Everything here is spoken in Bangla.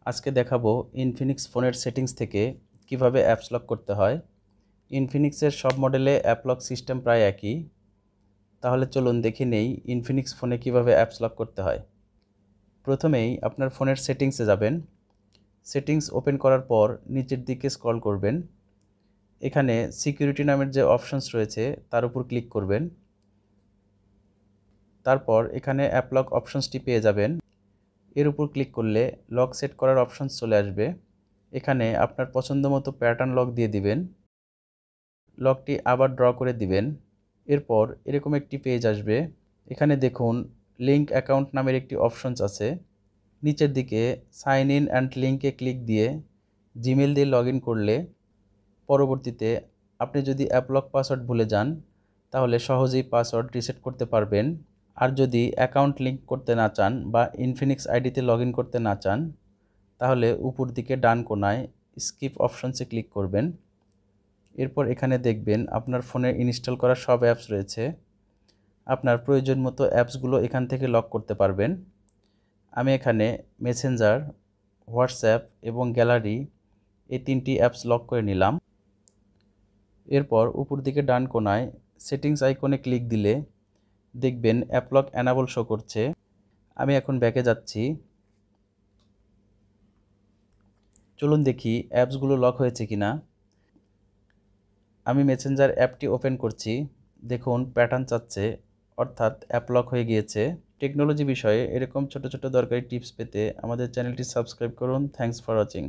আজকে দেখাবো ইনফিনিক্স ফোনের সেটিংস থেকে কিভাবে অ্যাপস লক করতে হয়। ইনফিনিক্সের সব মডেলে অ্যাপ লক সিস্টেম প্রায় একই। তাহলে চলুন দেখে নেই ইনফিনিক্স ফোনে কিভাবে অ্যাপস লক করতে হয়। প্রথমেই আপনার ফোনের সেটিংসে যাবেন। সেটিংস ওপেন করার পর নিচের দিকে স্ক্রল করবেন। এখানে সিকিউরিটি নামের যে অপশনস রয়েছে তার উপর ক্লিক করবেন। তারপর এখানে অ্যাপ লক অপশনসটি পেয়ে যাবেন। এর উপর ক্লিক করলে লক সেট করার অপশনস চলে আসবে। এখানে আপনার পছন্দ মতো প্যাটার্ন লক দিয়ে দিবেন। লকটি আবার ড্র করে দিবেন। এরপর এরকম একটি পেজ আসবে। এখানে দেখুন লিঙ্ক অ্যাকাউন্ট নামের একটি অপশনস আছে। নিচের দিকে সাইন ইন অ্যান্ড লিঙ্কে ক্লিক দিয়ে জিমেল দিয়ে লগ ইন করলে পরবর্তীতে আপনি যদি অ্যাপ লক পাসওয়ার্ড ভুলে যান তাহলে সহজেই পাসওয়ার্ড রিসেট করতে পারবেন। আর যদি অ্যাকাউন্ট লিঙ্ক করতে না চান বা ইনফিনিক্স আইডিতে লগ ইন করতে না চান তাহলে উপর দিকে ডান কোণায় স্কিপ অপশনসে ক্লিক করবেন। এরপর এখানে দেখবেন আপনার ফোনে ইনস্টল করা সব অ্যাপস রয়েছে। আপনার প্রয়োজন মতো অ্যাপসগুলো এখান থেকে লক করতে পারবেন। আমি এখানে মেসেঞ্জার, হোয়াটসঅ্যাপ এবং গ্যালারি এই তিনটি অ্যাপস লক করে নিলাম। এরপর উপর দিকে ডান কোণায় সেটিংস আইকনে ক্লিক দিলে দেখবেন অ্যাপ লক অ্যানাবল শো করছে। আমি এখন ব্যাকে যাচ্ছি। চলুন দেখি অ্যাপসগুলো লক হয়েছে কিনা। আমি মেসেঞ্জার অ্যাপটি ওপেন করছি। দেখুন প্যাটার্ন চাচ্ছে, অর্থাৎ অ্যাপ লক হয়ে গিয়েছে। টেকনোলজি বিষয়ে এরকম ছোট ছোট দরকারি টিপস পেতে আমাদের চ্যানেলটি সাবস্ক্রাইব করুন। Thanks for watching.